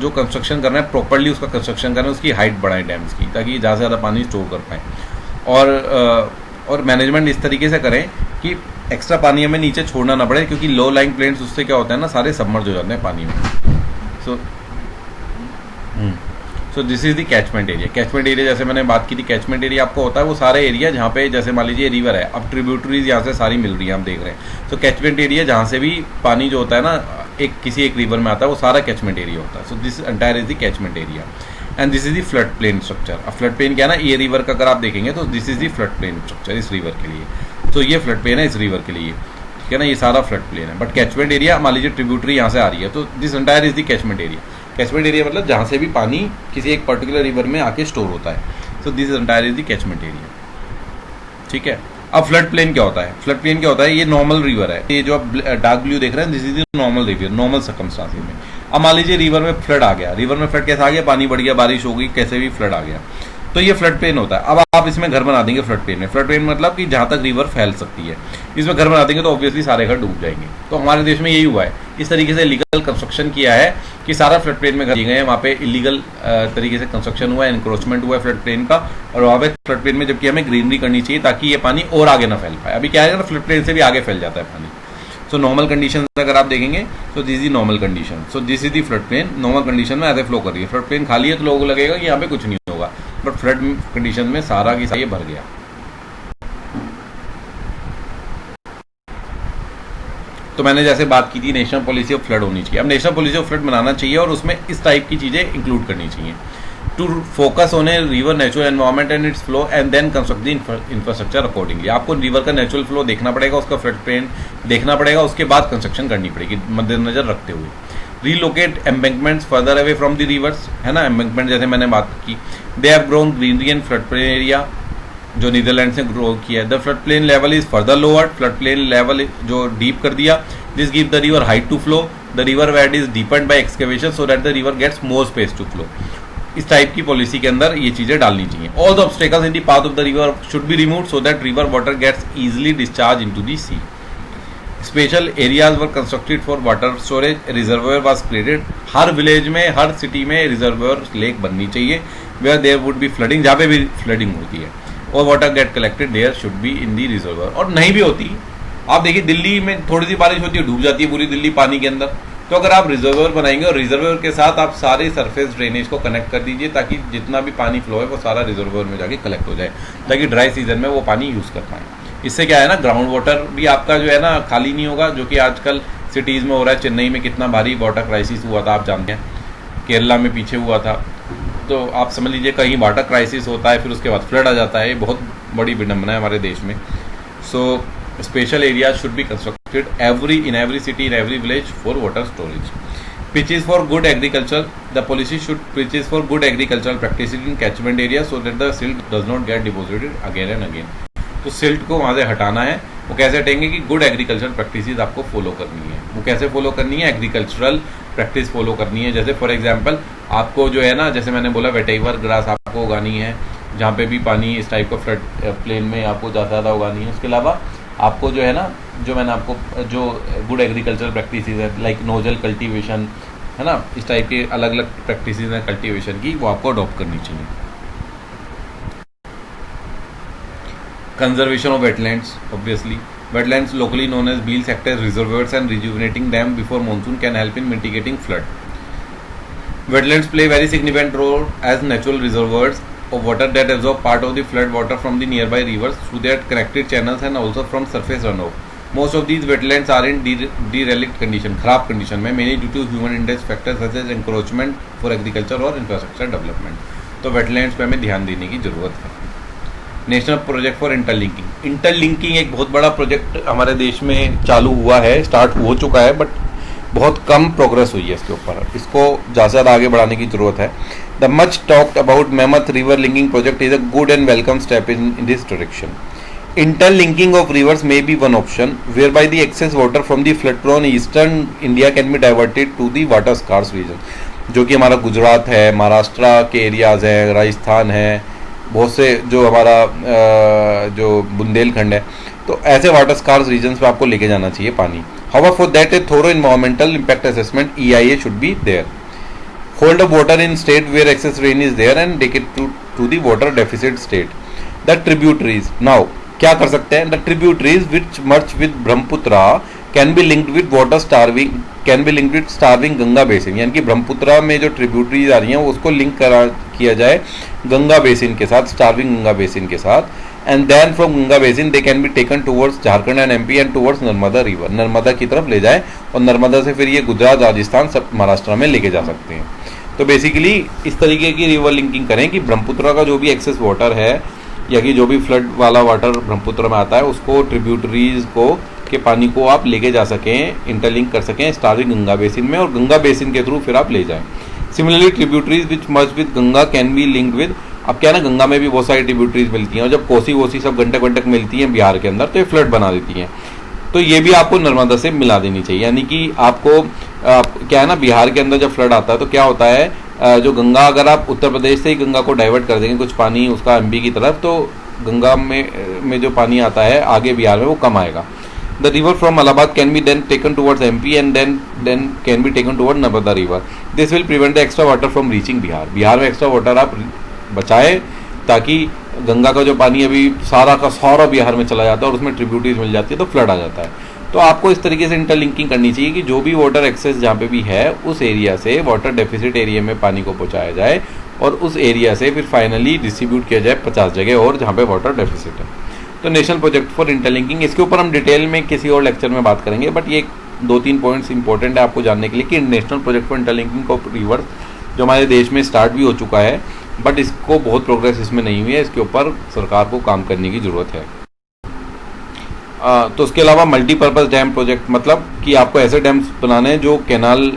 जो कंस्ट्रक्शन करना है प्रॉपरली उसका कंस्ट्रक्शन करना है, उसकी हाइट बढ़ाएं डैम्स की, ताकि ज़्यादा से ज़्यादा पानी स्टोर कर पाएँ। और मैनेजमेंट इस तरीके से करें कि एक्स्ट्रा पानी हमें नीचे छोड़ना ना पड़े, क्योंकि लो लाइंग प्लेन्स, उससे क्या होता है ना, सारे सबमर्ज हो जाते हैं पानी में। So this is the catchment area. Catchment area जैसे मैंने बात की थी, कैचमेंट एरिया आपको होता है वो सारे एरिया जहाँ पे, जैसे मान लीजिए रिवर है, अब ट्रिब्यूटरीज यहाँ से सारी मिल रही है, हम देख रहे हैं। तो कैचमेंट एरिया जहाँ से भी पानी जो होता है ना किसी एक रिवर में आता है, वो सारा कैचमेंट एरिया होता है। So this entire is the catchment area and this is the flood plane structure. अब फ्लड प्लेन क्या है ना, ये रिवर का अगर आप देखेंगे तो this is the flood plane structure इस रिवर के लिए। तो ये फ्लड प्लेन है इस रिवर के लिए, ठीक है ना, ये सारा फ्लड प्लेन है। बट कैचमेंट एरिया, मान लीजिए ट्रिब्यूटरी यहाँ से आ रही है, तो this entire is the catchment area. Catchment area मतलब जहाँ से भी पानी किसी एक पर्टिकुलर रिवर में आके स्टोर होता है। So this entire is the catchment area, ठीक है। अब फ्लड प्लेन क्या होता है? फ्लड प्लेन क्या होता है? ये नॉर्मल रिवर है, ये जो आप डार्क ब्लू देख रहे हैं, this is normal river, normal circumstances में। अब मान लीजिए रिवर में फ्लड आ गया, रिवर में फ्लड कैसे आ गया? पानी बढ़ गया, बारिश हो गई, कैसे भी फ्लड आ गया, तो ये फ्लड प्लेन होता है। अब आप इसमें घर बना देंगे फ्लड प्लेन में। फ्लड प्लेन मतलब कि जहां तक रिवर फैल सकती है, इसमें घर बना देंगे तो ऑब्वियसली सारे घर डूब जाएंगे। तो हमारे देश में यही हुआ है, इस तरीके से इलीगल कंस्ट्रक्शन किया है कि सारा फ्लड प्लेन में घर दिए गए हैं, वहाँ पे इलीगल तरीके से कंस्ट्रक्शन हुआ है, एनक्रोचमेंट हुआ है फ्लड प्लेन का, और वहाँ पे फ्लड प्लेन में जबकि हमें ग्रीनरी करनी चाहिए ताकि ये पानी और आगे ना फैल पाए। अभी क्या है ना, फ्लड प्लेन से भी आगे फैल जाता है पानी। सो नॉर्मल कंडीशन अगर आप देखेंगे तो this is normal condition, so this is the flood plain. Normal condition में ऐसे फ्लो कर रही है, फ्लड प्लेन खाली है तो लोगों को लगेगा कि यहाँ पे कुछ नहीं होगा, बट फ्लड कंडीशन में सारा की सारा ये भर गया। तो मैंने जैसे बात की थी नेशनल पॉलिसी ऑफ फ्लड होनी चाहिए। अब नेशनल पॉलिसी ऑफ फ्लड बनाना चाहिए और उसमें इस टाइप की चीजें इंक्लूड करनी चाहिए, to focus on a river natural environment and its flow and then construct the infrastructure accordingly. आपको रिवर का नेचुरल फ्लो देखना पड़ेगा, उसका फ्लड प्लेन देखना पड़ेगा, उसके बाद कंस्ट्रक्शन करनी पड़ेगी मद्देनजर रखते हुए। Relocate embankments further away from the rivers, है ना, एम्बैंकमेंट जैसे मैंने बात की। They have grown greenery and flood plain area, जो नीदरलैंड ने ग्रो किया है। The flood plain level is further lowered, flood plain level जो डीप कर दिया। This give the river height to flow, the river bed is deepened by excavation so that the river gets more space to flow. इस type की policy के अंदर ये चीजें डालनी चाहिए। All the obstacles in the path of the river should be removed so that river water gets easily discharge into the sea. Special areas were constructed for water storage, reservoir was created. हर village में, हर city में reservoir lake बननी चाहिए where there would be flooding, जहाँ पे भी flooding होती है, और water gate collected there should be in the reservoir. और नहीं भी होती, आप देखिए दिल्ली में थोड़ी सी बारिश होती है, डूब जाती है पूरी दिल्ली पानी के अंदर। तो अगर आप रिजर्वायर बनाएंगे और रिजर्वायर के साथ आप सारे सरफेस ड्रेनेज को कनेक्ट कर दीजिए ताकि जितना भी पानी फ्लो है वो सारा रिजर्वायर में जाके कलेक्ट हो जाए, ताकि ड्राई सीजन में वो पानी यूज कर पाए। इससे क्या है ना, ग्राउंड वाटर भी आपका जो है ना खाली नहीं होगा, जो कि आजकल सिटीज में हो रहा है। चेन्नई में कितना भारी वाटर क्राइसिस हुआ था आप जानते हैं, केरला में पीछे हुआ था। तो आप समझ लीजिए कहीं वाटर क्राइसिस होता है, फिर उसके बाद फ्लड आ जाता है। ये बहुत बड़ी विडंबना है हमारे देश में। So special areas should be constructed in every city, in every village for water storage. Pitches for good agriculture. The policy should pitches for good agricultural practices in catchment area so that the silt does not get deposited again and again. तो silt को वहाँ से हटाना है। वो कैसे हटेंगे कि गुड एग्रीकल्चरल प्रैक्टिसेस आपको फॉलो करनी है। वो कैसे फॉलो करनी है? एग्रीकल्चरल प्रैक्टिस फॉलो करनी है। जैसे फॉर एग्जांपल आपको जो है ना, जैसे मैंने बोला वेटेवर ग्रास आपको उगानी है, जहाँ पे भी पानी इस टाइप का फ्लड प्लेन में आपको ज़्यादा उगानी है। उसके अलावा आपको जो है ना, जो मैंने आपको जो गुड एग्रीकल्चरल प्रैक्टिसेस है लाइक नोजल कल्टीवेशन, है ना, इस टाइप के अलग अलग प्रैक्टिसेस हैं कल्टीवेशन की, वो आपको अडॉप्ट करनी चाहिए। Conservation of wetlands, obviously. Wetlands locally known as beels act as reservoirs and rejuvenating them before monsoon can help in mitigating flood. Wetlands play very significant role as natural reservoirs of water that absorb part of the flood water from the nearby rivers through their connected channels and also from surface runoff. Most of these wetlands are in derelict condition, खराब condition में, mainly due to human induced factors such as encroachment for agriculture और infrastructure development. तो wetlands पे हमें ध्यान देने की जरूरत है। National project for interlinking. Interlinking एक बहुत बड़ा प्रोजेक्ट हमारे देश में चालू हुआ है, स्टार्ट हो चुका है, बट बहुत कम प्रोग्रेस हुई है इसके ऊपर। इसको ज़्यादा से ज़्यादा आगे बढ़ाने की जरूरत है। The much talked about mammoth river linking project is a good and welcome step in this direction. Interlinking of rivers may be one option whereby the excess water from the flood prone eastern India can be diverted to the water scarce region, जो कि हमारा गुजरात है, महाराष्ट्र के areas है, राजस्थान है, बहुत से जो हमारा जो बुंदेलखंड है, तो ऐसे वाटर स्कार्स रीजन्स पे आपको लेके जाना चाहिए पानी। However for that a thorough environmental impact assessment EIA should be there. Hold up water in state where excess rain is there and take it to the water deficit state. The tributaries, now क्या कर सकते हैं? The tributaries which merge with Brahmaputra can be linked with water starving, can be linked with starving Ganga basin, यानी कि ब्रह्मपुत्रा में जो tributaries आ रही हैं उसको लिंक किया जाए गंगा बेसिन के साथ, स्टार्विंग गंगा बेसिन के साथ, and then from Ganga basin they can be taken towards Jharkhand and MP and towards Narmada river, Narmada की तरफ ले जाए, और नर्मदा से फिर ये गुजरात, राजस्थान, सब महाराष्ट्र में लेके जा सकते हैं। तो बेसिकली इस तरीके की रिवर लिंकिंग करें कि ब्रह्मपुत्रा का जो भी एक्सेस वाटर है या कि जो भी फ्लड वाला वाटर ब्रह्मपुत्र में आता है उसको ट्रिब्यूटरीज को के पानी को आप लेके जा सकें, इंटरलिंक कर सकें स्टार्विंग गंगा बेसिन में, और गंगा बेसिन के थ्रू फिर आप ले जाएं। Similarly tributaries which merge with Ganga can be linked with अब क्या है ना, गंगा में भी बहुत सारी ट्रिब्यूटरीज मिलती हैं, और जब कोसी वोसी सब गंडक वंडक मिलती हैं बिहार के अंदर, तो ये फ्लड बना देती हैं। तो ये भी आपको नर्मदा से मिला देनी चाहिए। यानी कि आपको क्या है ना, बिहार के अंदर जब फ्लड आता है तो क्या होता है, जो गंगा, अगर आप उत्तर प्रदेश से ही गंगा को डाइवर्ट कर देंगे कुछ पानी उसका एमपी की तरफ, तो गंगा में जो पानी आता है आगे बिहार में वो कम आएगा। The river from Allahabad can be then taken towards MP and then can be taken toward Narmada river. This will prevent the extra water from reaching Bihar. Bihar में एक्स्ट्रा वाटर आप बचाए, ताकि गंगा का जो पानी अभी सारा का सारा बिहार में चला जाता है और उसमें ट्रिब्यूटरीज मिल जाती है तो फ्लड आ जाता है। तो आपको इस तरीके से इंटरलिंकिंग करनी चाहिए कि जो भी वाटर एक्सेस जहाँ पे भी है उस एरिया से वाटर डेफिसिट एरिया में पानी को पहुँचाया जाए, और उस एरिया से फिर फाइनली डिस्ट्रीब्यूट किया जाए 50 जगह और जहाँ पे वाटर डेफिसिट है। तो नेशनल प्रोजेक्ट फॉर इंटरलिंकिंग, इसके ऊपर हम डिटेल में किसी और लेक्चर में बात करेंगे, बट ये 2-3 पॉइंट्स इंपॉर्टेंट है आपको जानने के लिए कि national project for interlinking of reverse जो हमारे देश में स्टार्ट भी हो चुका है, बट इसको बहुत प्रोग्रेस इसमें नहीं हुई है। इसके ऊपर सरकार को काम करने की ज़रूरत है। तो उसके अलावा मल्टीपर्पज़ डैम प्रोजेक्ट, मतलब कि आपको ऐसे डैम्स बनाने हैं जो कैनाल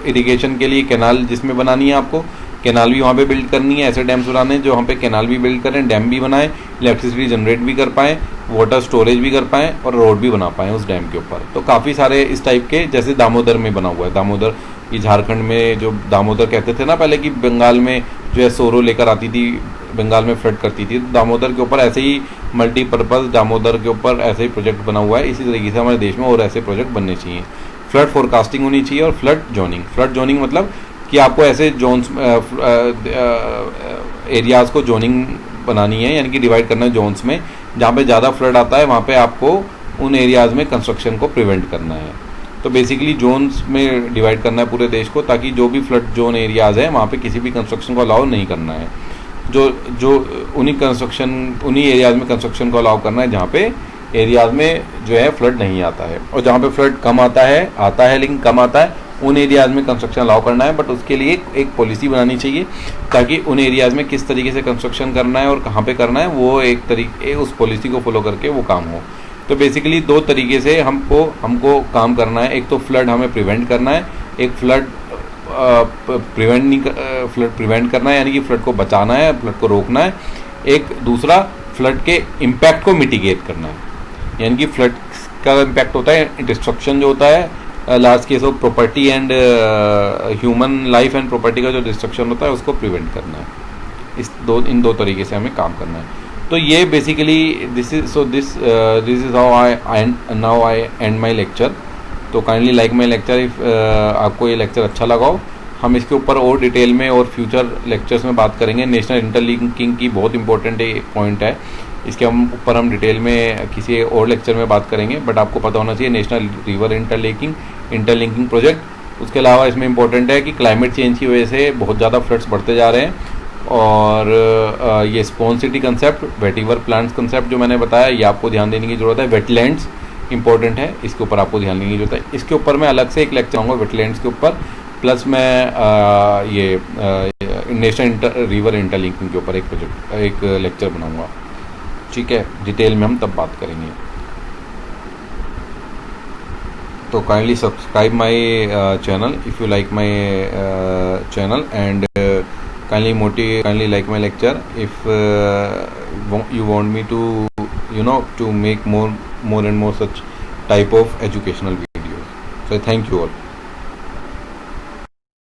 इरिगेशन के लिए, कैनाल जिसमें बनानी है आपको, कैनाल भी वहाँ पे बिल्ड करनी है। ऐसे डैम्स बनाने हैं जो वहाँ पे कैनाल भी बिल्ड करें, डैम भी बनाएं, इलेक्ट्रिसिटी जनरेट भी कर पाएँ, वाटर स्टोरेज भी कर पाएँ और रोड भी बना पाएँ उस डैम के ऊपर। तो काफ़ी सारे इस टाइप के, जैसे दामोदर में बना हुआ है, दामोदर ये झारखंड में जो दामोदर कहते थे ना पहले कि बंगाल में जो है सोरो लेकर आती थी, बंगाल में फ्लड करती थी, तो दामोदर के ऊपर ऐसे ही मल्टीपर्पज़ दामोदर के ऊपर ऐसे ही प्रोजेक्ट बना हुआ है। इसी तरीके से हमारे देश में और ऐसे प्रोजेक्ट बनने चाहिए। फ्लड फोरकास्टिंग होनी चाहिए और फ्लड जोनिंग। फ्लड जोनिंग मतलब कि आपको ऐसे जोन्स एरियाज़ को जोनिंग बनानी है, यानी कि डिवाइड करना है जोन्स में, जहाँ पे ज़्यादा फ्लड आता है वहाँ पे आपको उन एरियाज़ में कंस्ट्रक्शन को प्रिवेंट करना है। तो बेसिकली जोन्स में डिवाइड करना है पूरे देश को, ताकि जो भी फ्लड जोन एरियाज़ हैं वहाँ पे किसी भी कंस्ट्रक्शन को अलाउ नहीं करना है। जो उन्हीं एरियाज़ में कंस्ट्रक्शन को अलाउ करना है जहाँ पे एरियाज़ में जो है फ्लड नहीं आता है, और जहाँ पे फ्लड कम आता है लेकिन कम आता है, उन एरियाज़ में कंस्ट्रक्शन अलाउ करना है। बट उसके लिए एक पॉलिसी बनानी चाहिए, ताकि उन एरियाज़ में किस तरीके से कंस्ट्रक्शन करना है और कहाँ पे करना है, वो एक तरीके उस पॉलिसी को फॉलो करके वो काम हो। तो बेसिकली 2 तरीके से हमको काम करना है। एक तो फ्लड हमें प्रिवेंट करना है, एक फ्लड प्रिवेंट करना है, यानी कि फ्लड को बचाना है, फ्लड को रोकना है। एक दूसरा फ्लड के इम्पैक्ट को मिटिगेट करना है, यानी कि फ्लड का इम्पैक्ट होता है डिस्ट्रक्शन जो होता है large case of property and human life and property का जो डिस्ट्रक्शन होता है उसको प्रिवेंट करना है। इन दो तरीके से हमें काम करना है। तो ये basically this is how I and my lecture. तो kindly like my lecture if आपको ये लेक्चर अच्छा लगा हो। हम इसके ऊपर और डिटेल में और फ्यूचर लेक्चर्स में बात करेंगे। नेशनल इंटरलिंकिंग की बहुत इंपॉर्टेंट एक पॉइंट है, इसके ऊपर हम डिटेल में किसी और लेक्चर में बात करेंगे। बट आपको पता होना चाहिए नेशनल रिवर इंटरलिंकिंग प्रोजेक्ट। उसके अलावा इसमें इंपॉर्टेंट है कि क्लाइमेट चेंज की वजह से बहुत ज़्यादा फ्लड्स बढ़ते जा रहे हैं, और ये spawn city concept, vetiver plants concept जो मैंने बताया, ये आपको ध्यान देने की ज़रूरत है। वेटलैंड्स इंपॉर्टेंट है, इसके ऊपर आपको ध्यान देने की जरूरत है। इसके ऊपर मैं अलग से एक लेक्चर आऊँगा वेटलैंड्स के ऊपर, प्लस मैं नेशनल रिवर इंटरलिंकिंग के ऊपर एक लेक्चर बनाऊँगा। ठीक है, डिटेल में हम तब बात करेंगे। तो kindly subscribe my channel if you like my channel, and kindly like my lecture if you want me to make more and more such type of educational videos. So thank you all.